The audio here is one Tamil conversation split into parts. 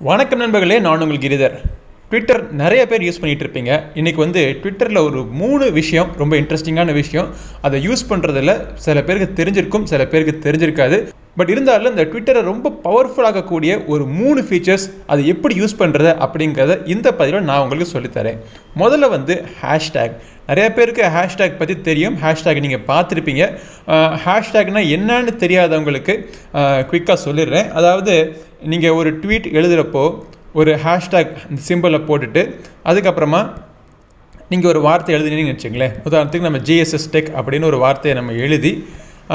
வணக்கம் நண்பர்களே, நான் உங்கள் கிரிதர். ட்விட்டர் நிறைய பேர் யூஸ் பண்ணிகிட்டு இருப்பீங்க. இன்றைக்கி ட்விட்டரில் ஒரு 3 விஷயம் ரொம்ப இன்ட்ரெஸ்டிங்கான விஷயம். அதை யூஸ் பண்ணுறதில் சில பேருக்கு தெரிஞ்சிருக்கும், சில பேருக்கு தெரிஞ்சிருக்காது. பட் இருந்தாலும் இந்த ட்விட்டரை ரொம்ப பவர்ஃபுல்லாகக்கூடிய ஒரு 3 ஃபீச்சர்ஸ் அதை எப்படி யூஸ் பண்ணுறது அப்படிங்கிறத இந்த பதிவில் நான் உங்களுக்கு சொல்லித்தரேன். முதல்ல ஹேஷ்டேக். நிறைய பேருக்கு ஹேஷ்டேக் பற்றி தெரியும், ஹேஷ்டேக் நீங்கள் பார்த்துருப்பீங்க. ஹேஷ்டேக்னால் என்னன்னு தெரியாதவங்களுக்கு குயிக்காக சொல்லிடுறேன். அதாவது நீங்கள் ஒரு ட்வீட் எழுதுகிறப்போ ஒரு ஹேஷ்டேக் சிம்பிளை போட்டுட்டு அதுக்கப்புறமா நீங்கள் ஒரு வார்த்தை எழுதினீங்கன்னு வச்சுங்களேன். உதாரணத்துக்கு நம்ம ஜிஎஸ்எஸ் டெக் அப்படின்னு ஒரு வார்த்தையை நம்ம எழுதி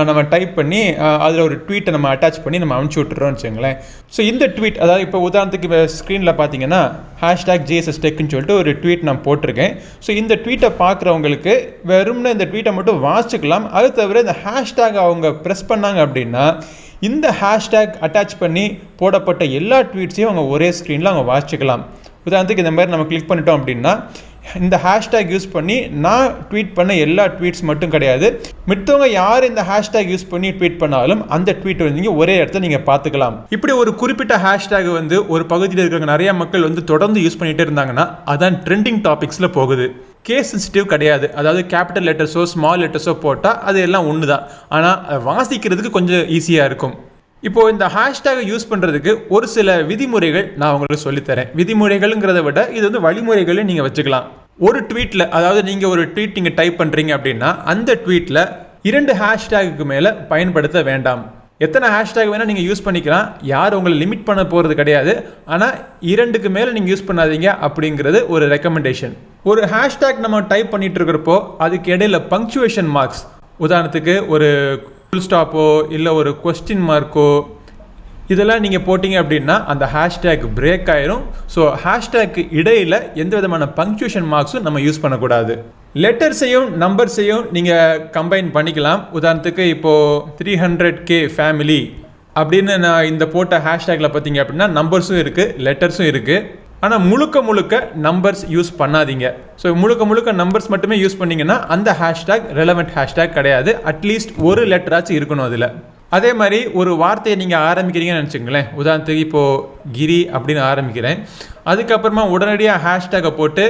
நம்ம டைப் பண்ணி அதில் ஒரு ட்வீட்டை நம்ம அட்டாச் பண்ணி நம்ம அனுப்பிச்சி விட்டுறோம்னு வச்சுங்களேன். ஸோ இந்த ட்வீட், அதாவது இப்போ உதாரணத்துக்கு இப்போ ஸ்க்ரீனில் பார்த்தீங்கன்னா ஹேஷ்டேக் ஜிஎஸ்எஸ் டெக்குன்னு சொல்லிட்டு ஒரு ட்வீட் நான் போட்டிருக்கேன். ஸோ இந்த ட்வீட்டை பார்க்குறவங்களுக்கு வெறும்னு இந்த ட்வீட்டை மட்டும் வாசிக்கலாம். அது தவிர இந்த ஹேஷ்டேக் அவங்க ப்ரெஸ் பண்ணாங்க அப்படின்னா இந்த ஹேஷ்டேக் அட்டாச் பண்ணி போடப்பட்ட எல்லா ட்வீட்ஸையும் அவங்க ஒரே ஸ்க்ரீனில் அவங்க வாசிக்கலாம். உதாரணத்துக்கு இந்த மாதிரி நம்ம கிளிக் பண்ணிட்டோம் அப்படின்னா இந்த ஹேஷ்டேக் யூஸ் பண்ணி நான் ட்வீட் பண்ண எல்லா ட்வீட்ஸ் மட்டும் கிடையாது, மற்றவங்க யார் இந்த ஹேஷ்டேக் யூஸ் பண்ணி ட்வீட் பண்ணாலும் அந்த ட்வீட் நீங்கள் ஒரே இடத்துல நீங்கள் பார்த்துக்கலாம். இப்படி ஒரு குறிப்பிட்ட ஹேஷ்டேக் ஒரு பகுதியில் இருக்கிற நிறைய மக்கள் தொடர்ந்து யூஸ் பண்ணிகிட்டே இருந்தாங்கன்னா அதான் ட்ரெண்டிங் டாபிக்ஸில் போகுது. கேஸ் சென்சிட்டிவ் கிடையாது. அதாவது கேபிட்டல் லெட்டர்ஸோ ஸ்மால் லெட்டர்ஸோ போட்டால் அது எல்லாம் ஒன்று தான். ஆனால் வாசிக்கிறதுக்கு கொஞ்சம் ஈஸியாக இருக்கும். இப்போது இந்த ஹேஷ்டேகை யூஸ் பண்ணுறதுக்கு ஒரு சில விதிமுறைகள் நான் உங்களுக்கு சொல்லித்தரேன். விதிமுறைகள்ங்கிறத விட இது வழிமுறைகளை நீங்கள் வச்சுக்கலாம். ஒரு ட்வீட்டில், அதாவது நீங்கள் ஒரு ட்வீட் நீங்கள் டைப் பண்ணுறீங்க அப்படின்னா அந்த ட்வீட்டில் 2 ஹேஷ்டேகுக்கு மேலே பயன்படுத்த வேண்டாம். எத்தனை ஹேஷ்டேக் வேணால் நீங்கள் யூஸ் பண்ணிக்கலாம், யார் உங்களை லிமிட் பண்ண போகிறது கிடையாது. ஆனால் 2க்கு மேலே நீங்கள் யூஸ் பண்ணாதீங்க அப்படிங்கிறது ஒரு ரெக்கமெண்டேஷன். ஒரு ஹேஷ்டேக் நம்ம டைப் பண்ணிகிட்டு இருக்கிறப்போ அதுக்கு இடையில பங்க்சுவேஷன் மார்க்ஸ், உதாரணத்துக்கு ஒரு ஃபுல் ஸ்டாப்போ இல்லை ஒரு கொஸ்டின் மார்க்கோ இதெல்லாம் நீங்கள் போட்டிங்க அப்படின்னா அந்த ஹேஷ்டேக் பிரேக் ஆயிரும். ஸோ ஹேஷ்டேக்கு இடையில் எந்த விதமான பங்க்சுவேஷன் மார்க்ஸும் நம்ம யூஸ் பண்ணக்கூடாது. லெட்டர்ஸையும் நம்பர்ஸையும் நீங்கள் கம்பைன் பண்ணிக்கலாம். உதாரணத்துக்கு இப்போது 300K ஃபேமிலி அப்படின்னு நான் இந்த போட்ட ஹேஷ்டேக்கில் பார்த்தீங்க அப்படின்னா நம்பர்ஸும் இருக்குது, லெட்டர்ஸும் இருக்குது. ஆனால் முழுக்க நம்பர்ஸ் யூஸ் பண்ணாதீங்க. ஸோ முழுக்க நம்பர்ஸ் மட்டுமே யூஸ் பண்ணிங்கன்னா அந்த ஹேஷ்டேக் ரெலவெண்ட் ஹேஷ்டேக் கிடையாது. அட்லீஸ்ட் ஒரு லெட்டராச்சும் இருக்கணும் அதில். அதே மாதிரி ஒரு வார்த்தையை நீங்கள் ஆரம்பிக்கிறீங்கன்னு நினச்சிங்களேன். உதாரணத்துக்கு இப்போது கிரி அப்படின்னு ஆரம்பிக்கிறேன். அதுக்கப்புறமா உடனடியாக ஹேஷ்டேக்கை போட்டு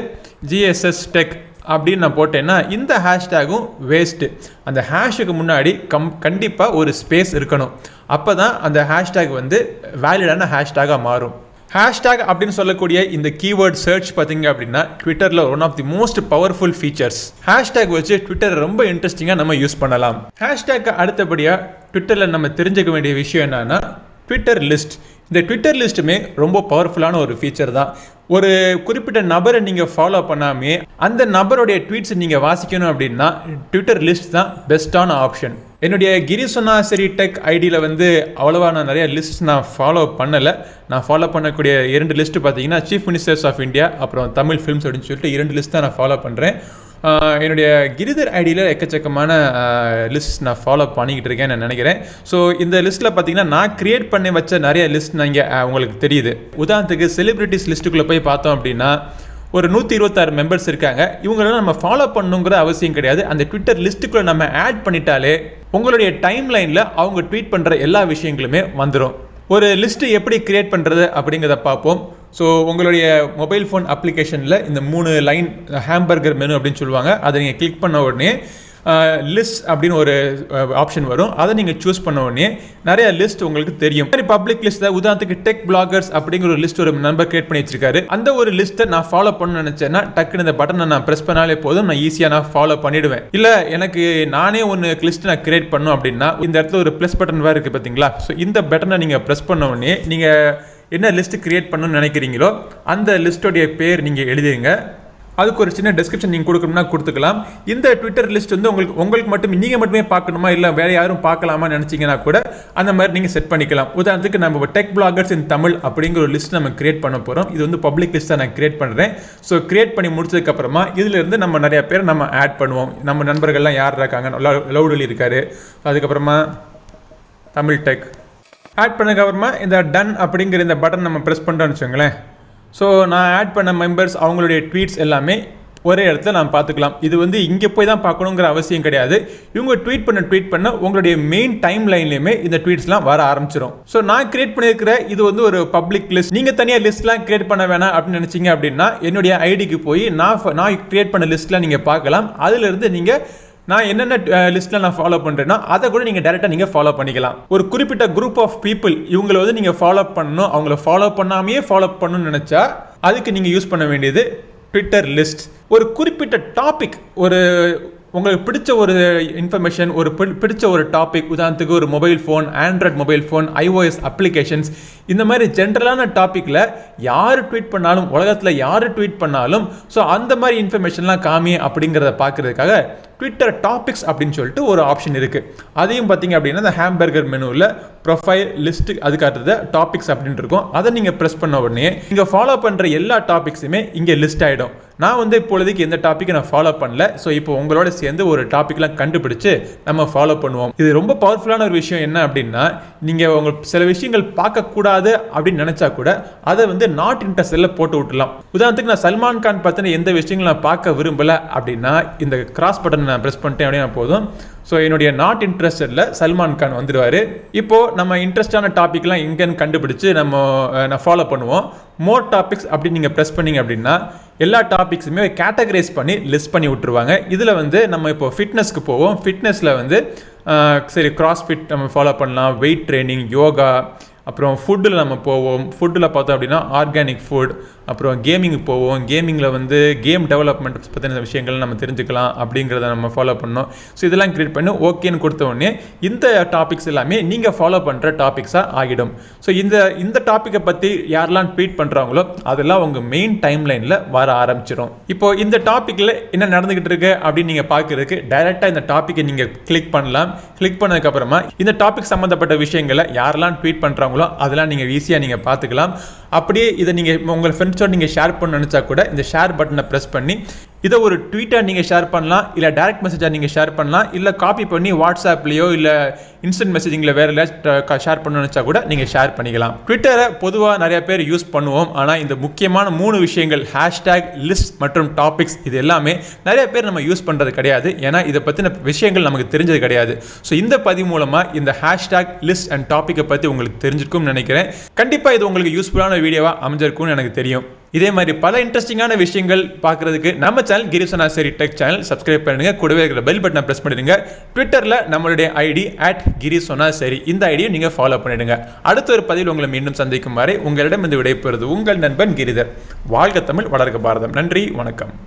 ஜிஎஸ்எஸ் டெக் அப்படின்னு நான் போட்டேன்னா இந்த ஹேஷ்டேகும் வேஸ்ட்டு. அந்த ஹேஷுக்கு முன்னாடி கண்டிப்பாக ஒரு ஸ்பேஸ் இருக்கணும். அப்போ தான் அந்த ஹேஷ்டேக் வேலிடான ஹேஷ்டேக்காக மாறும். ஹேஷ்டேக் அப்படின்னு சொல்லக்கூடிய இந்த கீவேர்ட் சர்ச் பார்த்தீங்க அப்படின்னா ட்விட்டரில் one of the most powerful features. Hashtag வச்சு ட்விட்டர் ரொம்ப இன்ட்ரெஸ்டிங்காக நம்ம யூஸ் பண்ணலாம். ஹேஷ்டேக்கு அடுத்தபடியாக ட்விட்டரில் நம்ம தெரிஞ்சுக்க வேண்டிய விஷயம் என்னன்னா ட்விட்டர் லிஸ்ட். இந்த ட்விட்டர் லிஸ்ட்டுமே ரொம்ப பவர்ஃபுல்லான ஒரு ஃபீச்சர் தான். ஒரு குறிப்பிட்ட நபரை நீங்கள் ஃபாலோ பண்ணாமே அந்த நபருடைய ட்வீட்ஸ் நீங்கள் வாசிக்கணும் அப்படின்னா ட்விட்டர் லிஸ்ட் தான் பெஸ்ட்டான ஆப்ஷன். என்னுடைய கிரிசொன்னா சரி டெக் ஐடியில் அவ்வளோவா நான் நிறைய லிஸ்ட் நான் ஃபாலோ பண்ணலை. நான் ஃபாலோ பண்ணக்கூடிய 2 லிஸ்ட்டு பார்த்தீங்கன்னா சீஃப் மினிஸ்டர்ஸ் ஆஃப் இந்தியா அப்புறம் தமிழ் ஃபிலிம்ஸ் அப்படின்னு சொல்லிட்டு 2 லிஸ்ட் தான் நான் ஃபாலோ பண்ணுறேன். என்னுடைய கிரிதர் ஐடியில் எக்கச்சக்கமான லிஸ்ட் நான் ஃபாலோ பண்ணிக்கிட்டு இருக்கேன்னு நான் நினைக்கிறேன். ஸோ இந்த லிஸ்ட்டில் பார்த்தீங்கன்னா நான் க்ரியேட் பண்ணி வச்ச நிறைய லிஸ்ட் நீங்கள் உங்களுக்கு தெரியுது. உதாரணத்துக்கு செலிப்ரிட்டிஸ் லிஸ்ட்டுக்குள்ளே போய் பார்த்தோம் அப்படின்னா ஒரு 126 மெம்பர்ஸ் இருக்காங்க. இவங்களெல்லாம் நம்ம ஃபாலோ பண்ணுங்கிற அவசியம் கிடையாது. அந்த ட்விட்டர் லிஸ்ட்டுக்குள்ளே நம்ம ஆட் பண்ணிட்டாலே உங்களுடைய டைம் லைனில் அவங்க ட்வீட் பண்ணுற எல்லா விஷயங்களுமே வந்துடும். ஒரு லிஸ்ட்டு எப்படி க்ரியேட் பண்ணுறது அப்படிங்கிறத பார்ப்போம். ஸோ உங்களுடைய மொபைல் ஃபோன் அப்ளிகேஷனில் இந்த 3 லைன் ஹேம்பர்கர் மெனு அப்படின்னு சொல்லுவாங்க. அதை நீங்கள் கிளிக் பண்ண உடனே லிஸ்ட் அப்படின்னு ஒரு ஆப்ஷன் வரும். அதை நீங்கள் சூஸ் பண்ண உடனே நிறைய லிஸ்ட் உங்களுக்கு தெரியும். பப்ளிக் லிஸ்ட், உதாரணத்துக்கு டெக் பிளாகர்ஸ் அப்படிங்கிற ஒரு லிஸ்ட் ஒரு நம்பர் கிரியேட் பண்ணி வச்சிருக்காரு. அந்த ஒரு லிஸ்ட்டை நான் ஃபாலோ பண்ண நினச்சேன்னா டக்குன்னு இந்த பட்டனை நான் ப்ரெஸ் பண்ணாலே போதும், நான் ஈஸியாக நான் ஃபாலோ பண்ணிவிடுவேன். இல்லை எனக்கு நானே ஒன்று லிஸ்ட் நான் கிரியேட் பண்ணணும் அப்படின்னா இந்த இடத்துல ஒரு ப்ளஸ் பட்டன் வேறு இருக்குது பார்த்தீங்களா. ஸோ இந்த பட்டனை நீங்கள் ப்ரெஸ் பண்ண உடனே நீங்கள் என்ன லிஸ்ட் கிரியேட் பண்ணணும்னு நினைக்கிறீங்களோ அந்த லிஸ்ட்டோடைய பேர் நீங்கள் எழுதிடுங்க. அதுக்கு ஒரு சின்ன டிஸ்கிரிப்ஷன் நீங்கள் கொடுக்கணும்னா கொடுத்துக்கலாம். இந்த ட்விட்டர் லிஸ்ட் உங்களுக்கு மட்டும் நீங்கள் மட்டுமே பார்க்கணுமா இல்லை வேறு யாரும் பார்க்கலாமா நினச்சிங்கன்னா கூட அந்த மாதிரி நீங்கள் செட் பண்ணிக்கலாம். உதாரணத்துக்கு நம்ம டெக் பிளாகர்ஸ் இன் தமிழ் அப்படிங்கிற ஒரு லிஸ்ட் நம்ம கிரியேட் பண்ண போகிறோம். இது பப்ளிக் லிஸ்ட்டாக நான் கிரியேட் பண்ணுறேன். ஸோ கிரியேட் பண்ணி முடிச்சதுக்கப்புறமா இதிலிருந்து நம்ம நிறைய பேர் நம்ம ஆட் பண்ணுவோம். நம்ம நண்பர்கள்லாம் யார் இருக்காங்க, லவுடலி இருக்கார், அதுக்கப்புறமா தமிழ் டெக் ஆட் பண்ணதுக்கப்புறமா இந்த டன் அப்படிங்கிற இந்த பட்டன் நம்ம ப்ரெஸ் பண்ணுறோன்னு வச்சுக்கோங்களேன். ஸோ நான் ஆட் பண்ண மெம்பர்ஸ் அவங்களுடைய ட்வீட்ஸ் எல்லாமே ஒரே இடத்துல நாம் பார்த்துக்கலாம். இது வந்து இங்கே போய் தான் பார்க்கணுங்கிற அவசியம் கிடையாது. இவங்க ட்வீட் பண்ண உங்களுடைய மெயின் டைம் லைன்லையுமே இந்த ட்வீட்ஸ்லாம் வர ஆரம்பிச்சிடும். ஸோ நான் கிரியேட் பண்ணியிருக்கிற இது வந்து ஒரு பப்ளிக் லிஸ்ட். நீங்கள் தனியாக லிஸ்ட்லாம் கிரியேட் பண்ண வேணாம் அப்படின்னு நினச்சிங்க அப்படின்னா என்னுடைய ஐடிக்கு போய் நான் கிரியேட் பண்ண லிஸ்ட்லாம் நீங்கள் பார்க்கலாம். அதிலிருந்து நீங்கள் நான் என்னென்ன லிஸ்ட்டில் நான் ஃபாலோ பண்ணுறேன்னா அதை கூட நீங்கள் டேரெக்டாக நீங்கள் ஃபாலோ பண்ணிக்கலாம். ஒரு குறிப்பிட்ட குரூப் ஆஃப் பீப்புள் இவங்களை வந்து நீங்கள் ஃபாலோ பண்ணணும், அவங்கள ஃபாலோ பண்ணாமையே ஃபாலோ பண்ணணும்னு நினச்சா அதுக்கு நீங்கள் யூஸ் பண்ண வேண்டியது ட்விட்டர் லிஸ்ட். ஒரு குறிப்பிட்ட டாபிக், ஒரு உங்களுக்கு பிடிச்ச ஒரு இன்ஃபர்மேஷன், ஒரு பிடிச்ச ஒரு டாபிக், உதாரணத்துக்கு ஒரு mobile phone, Android mobile phone, iOS applications, இந்த மாதிரி ஜென்ரலான டாப்பிக்கில் யார் ட்வீட் பண்ணாலும், உலகத்தில் யார் ட்வீட் பண்ணாலும் ஸோ அந்த மாதிரி இன்ஃபர்மேஷன்லாம் காமி அப்படிங்கிறத பார்க்குறதுக்காக ட்விட்டர் டாபிக்ஸ் அப்படின்னு சொல்லிட்டு ஒரு ஆப்ஷன் இருக்குது. அதையும் பார்த்தீங்க அப்படின்னா இந்த ஹேம்பர்கர் மெனுவில் ப்ரொஃபைல் லிஸ்ட்டு அதுக்காட்டுறத டாபிக்ஸ் அப்படின்னு இருக்கும். அதை நீங்கள் ப்ரெஸ் பண்ண உடனே நீங்கள் ஃபாலோ பண்ணுற எல்லா டாபிக்ஸுமே இங்கே லிஸ்ட் ஆகிடும். நான் வந்து இப்பொழுதுக்கு எந்த டாப்பிக்கை நான் ஃபாலோ பண்ணல. ஸோ இப்போ உங்களோட சேர்ந்து ஒரு டாப்பிக்லாம் கண்டுபிடிச்சு நம்ம ஃபாலோ பண்ணுவோம். இது ரொம்ப பவர்ஃபுல்லான ஒரு விஷயம். என்ன அப்படின்னா நீங்கள் உங்களுக்கு சில விஷயங்கள் பார்க்கக்கூடாது அப்படின்னு நினச்சா கூட அதை வந்து நாட் இன்ட்ரெஸ்டில் போட்டு விட்டுலாம். உதாரணத்துக்கு நான் சல்மான் கான் பற்றின எந்த விஷயங்களும் நான் பார்க்க விரும்பலை அப்படின்னா இந்த கிராஸ் பட்டன் நான் ப்ரெஸ் பண்ணிட்டேன் அப்படின்னா போதும். ஸோ என்னுடைய நாட் இன்ட்ரெஸ்டில் சல்மான் கான் வந்துடுவார். இப்போது நம்ம இன்ட்ரெஸ்டான டாப்பிக்லாம் எங்கேன்னு கண்டுபிடிச்சு நான் ஃபாலோ பண்ணுவோம். மோர் டாபிக்ஸ் அப்படின்னு நீங்கள் ப்ரெஸ் பண்ணிங்க அப்படின்னா எல்லா டாபிக்ஸுமே கேட்டகரைஸ் பண்ணி லிஸ்ட் பண்ணி விட்டுருவாங்க. இதில் வந்து நம்ம இப்போ ஃபிட்னஸ்க்கு போவோம். ஃபிட்னஸில் வந்து சரி கிராஸ்ஃபிட் நம்ம ஃபாலோ பண்ணலாம், வெயிட் ட்ரைனிங், யோகா, அப்புறம் ஃபுட்டில் நம்ம போவோம். ஃபுட்டில் பார்த்தோம் அப்படின்னா ஆர்கானிக் ஃபுட், அப்புறம் கேமிங்கு போவோம். கேமிங்கில் வந்து கேம் டெவலப்மெண்ட் பற்றின விஷயங்கள் நம்ம தெரிஞ்சுக்கலாம் அப்படிங்கிறத நம்ம ஃபாலோ பண்ணோம். ஸோ இதெல்லாம் கிரியேட் பண்ணி ஓகேன்னு கொடுத்த உடனே இந்த டாபிக்ஸ் எல்லாமே நீங்கள் ஃபாலோ பண்ணுற டாபிக்ஸாக ஆகிடும். ஸோ இந்த டாப்பிக்கை பற்றி யாரெல்லாம் ட்வீட் பண்ணுறாங்களோ அதெல்லாம் உங்கள் மெயின் டைம் லைனில் வர ஆரம்பிச்சிடும். இப்போது இந்த டாப்பிக்கில் என்ன நடந்துக்கிட்டு இருக்கு அப்படின்னு நீங்கள் பார்க்குறதுக்கு டைரெக்டாக இந்த டாப்பிக்கை நீங்கள் கிளிக் பண்ணலாம். கிளிக் பண்ணதுக்கப்புறமா இந்த டாபிக் சம்மந்தப்பட்ட விஷயங்களை யாரெல்லாம் ட்வீட் பண்ணுறாங்களோ அதெல்லாம் நீங்கள் ஈஸியாக நீங்கள் பார்த்துக்கலாம். அப்படியே இதை நீங்கள் உங்கள் ஃப்ரெண்ட்ஸோட நீங்கள் ஷேர் பண்ண நினச்சா கூட இந்த ஷேர் பட்டனை ப்ரெஸ் பண்ணி இதை ஒரு ட்வீட்டாக நீங்கள் ஷேர் பண்ணலாம், இல்லை டைரக்ட் மெசேஜாக நீங்கள் ஷேர் பண்ணலாம், இல்லை காப்பி பண்ணி வாட்ஸ்அப்லேயோ இல்லை இன்ஸ்டன்ட் மெசேஜிங்கில் வேறு இல்லை ஷேர் பண்ண நினச்சா கூட நீங்கள் ஷேர் பண்ணிக்கலாம். ட்விட்டரை பொதுவாக நிறைய பேர் யூஸ் பண்ணுவோம். ஆனால் இந்த முக்கியமான 3 விஷயங்கள் ஹேஷ்டேக், லிஸ்ட் மற்றும் டாபிக்ஸ் இது எல்லாமே நிறைய பேர் நம்ம யூஸ் பண்ணுறது கிடையாது. ஏன்னா இதை பற்றின விஷயங்கள் நமக்கு தெரிஞ்சது கிடையாது. ஸோ இந்த பதிவு மூலமாக இந்த ஹேஷ்டேக், லிஸ்ட் அண்ட் டாப்பிக்கை பற்றி உங்களுக்கு தெரிஞ்சிருக்கும்னு நினைக்கிறேன். கண்டிப்பாக இது உங்களுக்கு யூஸ்ஃபுல்லான வீடியோவாக அமைஞ்சிருக்கும்னு எனக்கு தெரியும். இதே மாதிரி பல இன்ட்ரெஸ்டிங்கான விஷயங்கள் பார்க்குறதுக்கு நம்ம சேனல் கிரி சொன்னா சரி டெக் சேனல் சப்ஸ்கிரைப் பண்ணுங்க. கூடவே இருக்கிற பெல் பட்டனை ப்ரெஸ் பண்ணிடுங்க. ட்விட்டரில் நம்மளுடைய ஐடி @கிரி சொன்னா சரி இந்த ஐடியை நீங்கள் ஃபாலோ பண்ணிடுங்க. அடுத்த ஒரு பதிவில் உங்களை மீண்டும் சந்திக்கும் வரை உங்களிடம் இந்த விடைபெறுவது உங்கள் நண்பன் கிரிதர். வாழ்க தமிழ், வளர்க பாரதம். நன்றி, வணக்கம்.